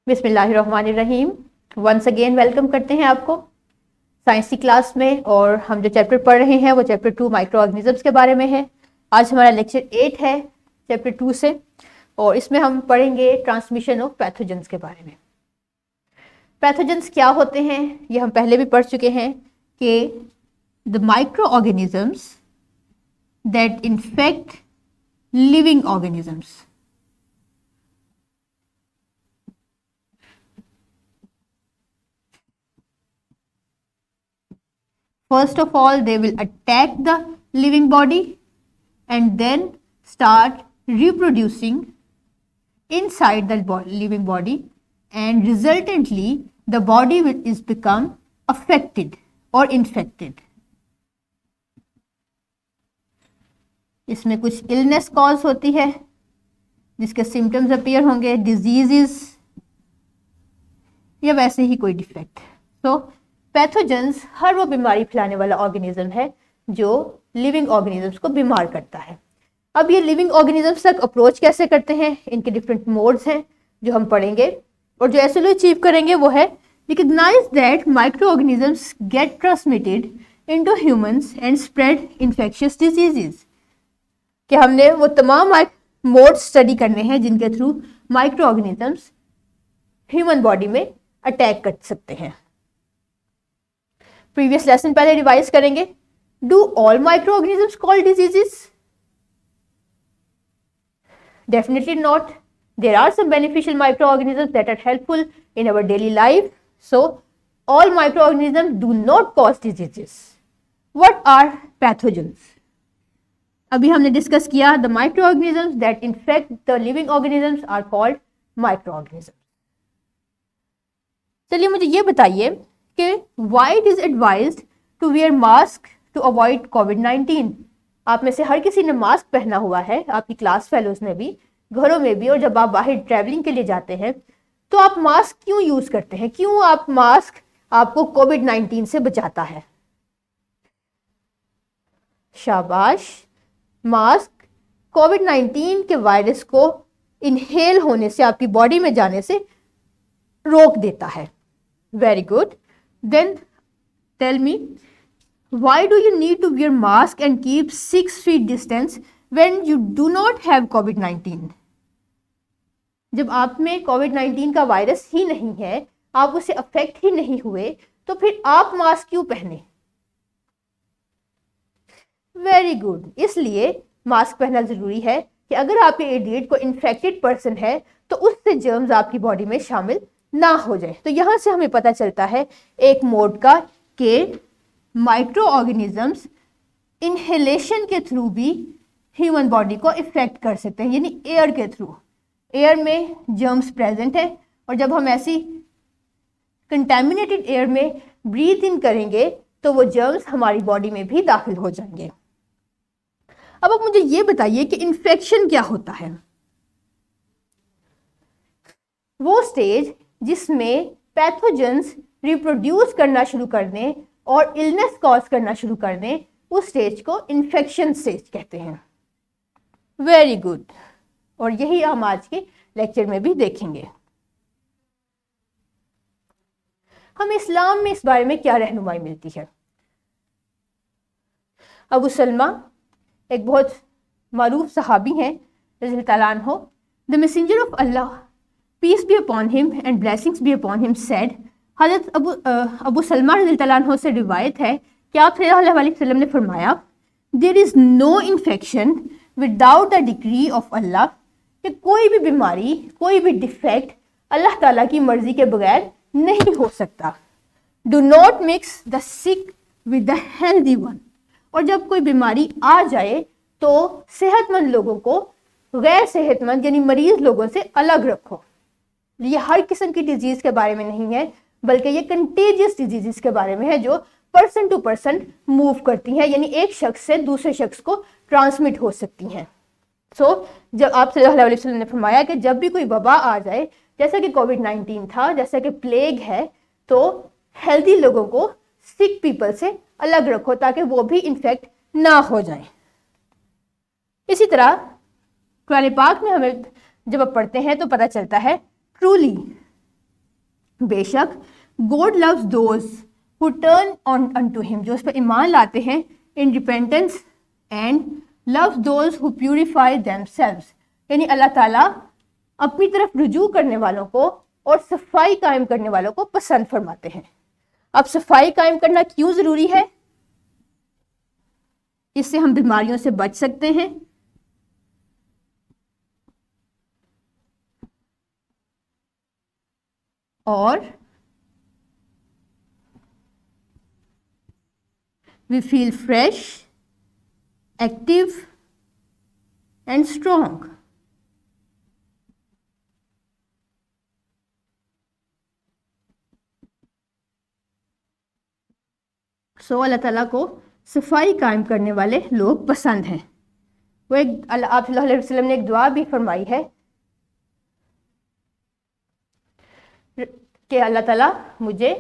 बिस्मिल्लाहिर्रहमानिर्रहीम। Once again welcome करते हैं आपको साइंस की क्लास में। और हम जो चैप्टर पढ़ रहे हैं वो चैप्टर 2 माइक्रो ऑर्गेनिजम्स के बारे में है। आज हमारा लेक्चर 8 है चैप्टर 2 से, और इसमें हम पढ़ेंगे ट्रांसमिशन ऑफ पैथोजेंस के बारे में। पैथोजेंस क्या होते हैं ये हम पहले भी पढ़ चुके हैं कि the micro organisms that infect living organisms. First of all, they will attack the living body and then start reproducing inside the living body, and resultantly the body is become affected or infected. इसमें कुछ illness cause होती है जिसके symptoms appear होंगे, diseases या वैसे ही कोई defect. तो पैथोजेंस हर वो बीमारी फैलाने वाला ऑर्गेनिज्म है जो लिविंग ऑर्गेनिजम्स को बीमार करता है। अब ये लिविंग ऑर्गेनिजम्स तक अप्रोच कैसे करते हैं, इनके डिफरेंट मोड्स हैं जो हम पढ़ेंगे, और जो ऐसे लोग अचीव करेंगे वो है recognise that microorganisms get transmitted into humans and spread infectious diseases. कि हमने वो तमाम मोड्स स्टडी करने हैं जिनके through microorganisms human body में अटैक कर सकते हैं। प्रीवियस लेसन पहले रिवाइज करेंगे। Do all microorganisms cause diseases? Definitely not. There are some beneficial micro organisms that are helpful in our daily life, so all microorganisms do not cause diseases. What are pathogens? अभी हमने discuss किया the micro organisms that infect the living organisms are called micro organisms. चलिए मुझे ये बताइए कि why it is advised to wear mask to avoid कोविड-19। आप में से हर किसी ने मास्क पहना हुआ है, आपकी क्लास फेलोज ने भी, घरों में भी, और जब आप बाहर ट्रैवलिंग के लिए जाते हैं तो आप मास्क क्यों यूज करते हैं? क्यों आप मास्क आपको कोविड-19 से बचाता है? शाबाश। मास्क कोविड-19 के वायरस को इनहेल होने से, आपकी बॉडी में जाने से रोक देता है। Very good. Then tell me, why do you need to wear mask and keep 6 feet distance when you do not have COVID-19? जब आप में कोविड-19 का वायरस ही नहीं है, आप उसे अफेक्ट ही नहीं हुए, तो फिर आप मास्क क्यों पहने? Very good. इसलिए मास्क पहनना जरूरी है कि अगर आपके इडियट को इन्फेक्टेड पर्सन है तो उससे जर्म्स आपकी बॉडी में शामिल ना हो जाए। तो यहां से हमें पता चलता है एक मोड का कि माइक्रो ऑर्गेनिजम्स इनहेलेशन के थ्रू भी ह्यूमन बॉडी को इफेक्ट कर सकते हैं, यानी एयर के थ्रू। एयर में जर्म्स प्रेजेंट है, और जब हम ऐसी कंटेमिनेटेड एयर में ब्रीथ इन करेंगे तो वो जर्म्स हमारी बॉडी में भी दाखिल हो जाएंगे। अब आप मुझे ये बताइए कि इन्फेक्शन क्या होता है? वो स्टेज जिसमें पैथोजेंस रिप्रोड्यूस करना शुरू कर दें और इलनेस कॉज करना शुरू कर दें, उस स्टेज को इन्फेक्शन स्टेज कहते हैं। Very good. और यही हम आज के लेक्चर में भी देखेंगे। हम इस्लाम में इस बारे में क्या रहनुमाई मिलती है? अबू सलमा एक बहुत मारूफ सहाबी हैं रज़ी अल्लाह अन्हु। The messenger of Allah, peace be upon him and blessings be upon him, said, हज़रत अबू सलमा रज़ी अल्लाह अन्हु से रिवायत है कि आप सल्लल्लाहु अलैहि वसल्लम ने फरमाया, there is no infection without the decree of Allah, कि कोई भी बीमारी, कोई भी डिफेक्ट अल्लाह ताला की मर्जी के बगैर नहीं हो सकता। Do not mix the sick with the healthy one. और जब कोई बीमारी आ जाए तो सेहतमंद लोगों को गैर सेहतमंद यानी मरीज लोगों से अलग रखो। ये हर किस्म की डिजीज के बारे में नहीं है, बल्कि ये कंटेजियस डिजीजेस के बारे में है जो पर्सन टू पर्सन मूव करती हैं, यानी एक शख्स से दूसरे शख्स को ट्रांसमिट हो सकती हैं। जब आप सल्लल्लाहु अलैहि वसल्लम ने फरमाया कि जब भी कोई वबा आ जाए, जैसा कि कोविड-19 था, जैसा कि प्लेग है, तो हेल्दी लोगों को सिक पीपल से अलग रखो ताकि वो भी इन्फेक्ट ना हो जाए। इसी तरह कुरान पाक में हमें जब आप पढ़ते हैं तो पता चलता है ट्रूली बेशक God loves those who turn on unto him, जो उस पर ईमान लाते हैं in repentance, and loves those who purify themselves, यानी अल्लाह ताला अपनी तरफ रुजू करने वालों को और सफाई कायम करने वालों को पसंद फरमाते हैं। अब सफाई कायम करना क्यों जरूरी है? इससे हम बीमारियों से बच सकते हैं, और we feel fresh, active and strong. सो अल्लाह ताला को सफाई कायम करने वाले लोग पसंद हैं। वो एक आप सल्लल्लाहु अलैहि वसल्लम ने एक दुआ भी फरमाई है कि अल्लाह ताला मुझे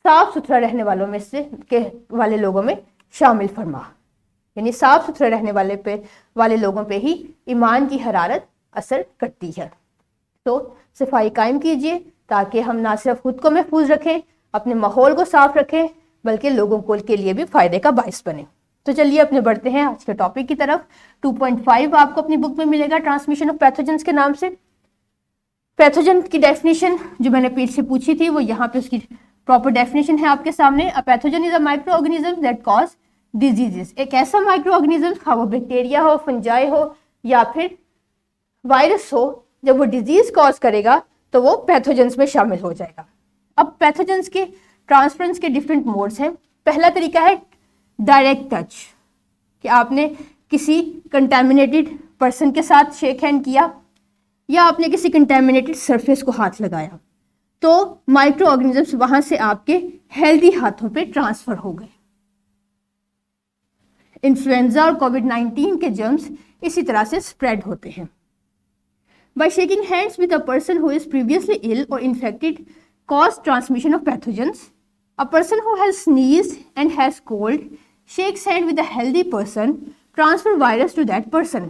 साफ सुथरा रहने वालों में से के वाले लोगों में शामिल फरमा, यानी साफ सुथरे रहने वाले लोगों पे ही ईमान की हरारत असर करती है। तो सफाई कायम कीजिए ताकि हम ना सिर्फ खुद को महफूज रखें, अपने माहौल को साफ रखें, बल्कि लोगों को के लिए भी फायदे का बाइस बने। तो चलिए अपने बढ़ते हैं आज के टॉपिक की तरफ। 2.5 आपको अपनी बुक में मिलेगा ट्रांसमिशन ऑफ पैथोजेंस के नाम से। पैथोजन की डेफिनेशन जो मैंने पीठ से पूछी थी वो यहाँ पे उसकी प्रॉपर डेफिनेशन है आपके सामने। A pathogen is a micro organism that cause diseases, एक ऐसा माइक्रो ऑर्गेनिज्म, हाँ वो बैक्टीरिया हो, फंजाई हो या फिर वायरस हो, जब वो डिजीज कॉज करेगा तो वो पैथोजेंस में शामिल हो जाएगा। अब पैथोजेंस के ट्रांसफरेंस के डिफरेंट मोड्स हैं। पहला तरीका है डायरेक्ट टच, कि आपने किसी कंटेमिनेटेड पर्सन के साथ शेक हैंड किया या आपने किसी कंटेमिनेटेड सरफेस को हाथ लगाया, तो माइक्रो ऑर्गेनिजम्स वहां से आपके हेल्दी हाथों पे ट्रांसफर हो गए। इन्फ्लुएंजा और कोविड-19 के जर्म्स इसी तरह से स्प्रेड होते हैं। By shaking hands with a person who is previously ill और infected cause transmission of pathogens. A person who has sneezed and has cold shakes hand with a healthy person, transfer virus to that person.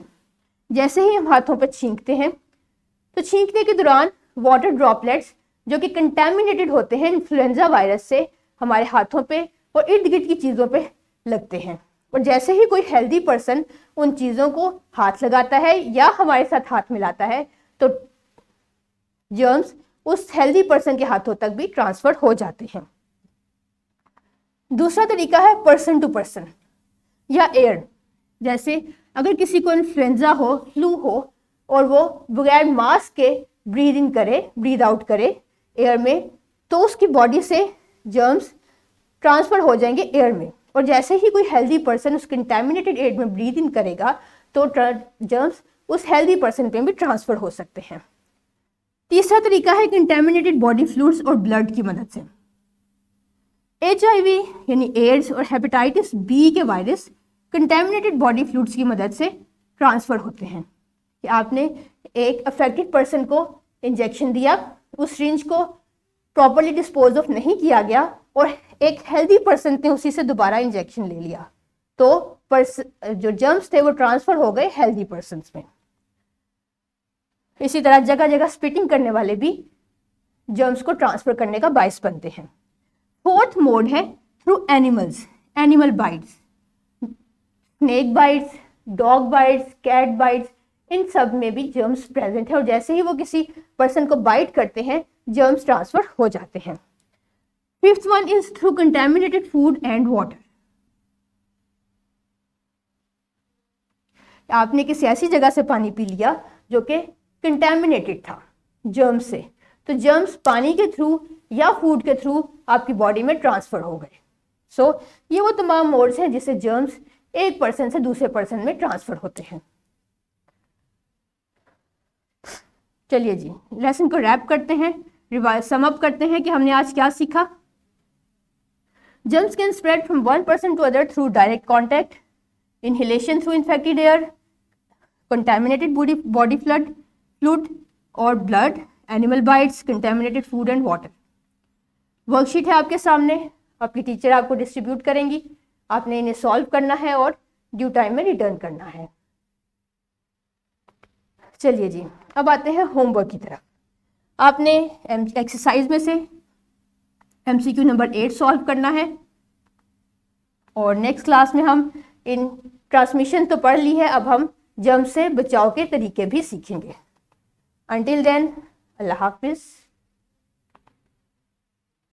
जैसे ही हम हाथों पर छींकते हैं तो छींकने के दौरान वाटर ड्रॉपलेट्स जो कि कंटेमिनेटेड होते हैं इन्फ्लुएंजा वायरस से हमारे हाथों पे और इर्द गिर्द की चीज़ों पे लगते हैं, और जैसे ही कोई हेल्दी पर्सन उन चीज़ों को हाथ लगाता है या हमारे साथ हाथ मिलाता है तो जर्म्स उस हेल्दी पर्सन के हाथों तक भी ट्रांसफर हो जाते हैं। दूसरा तरीका है पर्सन टू पर्सन या एयर। जैसे अगर किसी को इन्फ्लुएंजा हो, फ्लू हो और वो बगैर मास्क के ब्रीद इन करे, ब्रीद आउट करे एयर में, तो उसकी बॉडी से जर्म्स ट्रांसफर हो जाएंगे एयर में, और जैसे ही कोई हेल्दी पर्सन उस कंटेमिनेटेड एयर में ब्रीद इन करेगा तो जर्म्स उस हेल्दी पर्सन पे भी ट्रांसफर हो सकते हैं। तीसरा तरीका है कंटेमिनेटेड बॉडी फ्लूइड्स और ब्लड की मदद से। HIV यानी एड्स और हेपेटाइटिस बी के वायरस कंटेमिनेटेड बॉडी फ्लूइड्स की मदद से ट्रांसफर होते हैं। कि आपने एक अफेक्टेड पर्सन को इंजेक्शन दिया, उस सिरिंज को प्रॉपर्ली डिस्पोज ऑफ नहीं किया गया और एक हेल्दी पर्सन ने उसी से दोबारा इंजेक्शन ले लिया, तो जो जर्म्स थे वो ट्रांसफर हो गए हेल्दी पर्सन में। इसी तरह जगह जगह स्पिटिंग करने वाले भी जर्म्स को ट्रांसफर करने का बायस बनते हैं। फोर्थ मोड है through animals, animal bites, snake bites, dog bites, cat bites, इन सब में भी जर्म्स प्रेजेंट है, और जैसे ही वो किसी पर्सन को बाइट करते हैं जर्म्स ट्रांसफर हो जाते हैं। Fifth one is through contaminated food and water. आपने किसी ऐसी जगह से पानी पी लिया जो कि कंटेमिनेटेड था जर्म्स से, तो जर्म्स पानी के थ्रू या फूड के थ्रू आपकी बॉडी में ट्रांसफर हो गए। सो ये वो तमाम मोड्स हैं जिससे जर्म्स एक पर्सन से दूसरे पर्सन में ट्रांसफर होते हैं। चलिए जी लेसन को रैप करते हैं, रिवाइज सम अप करते हैं कि हमने आज क्या सीखा। Germs can spread from one person to other through direct contact, inhalation through infected air, contaminated body fluid और blood, animal bites, contaminated food and water. Worksheet है आपके सामने, आपकी टीचर आपको डिस्ट्रीब्यूट करेंगी, आपने इन्हें सॉल्व करना है और ड्यू टाइम में रिटर्न करना है। चलिए जी अब आते हैं होमवर्क की तरफ। आपने एक्सरसाइज में से MCQ नंबर 8 सॉल्व करना है। और नेक्स्ट क्लास में हम इन ट्रांसमिशन तो पढ़ ली है, अब हम जर्म से बचाव के तरीके भी सीखेंगे। अंटिल देन, अल्लाह हाफिज़।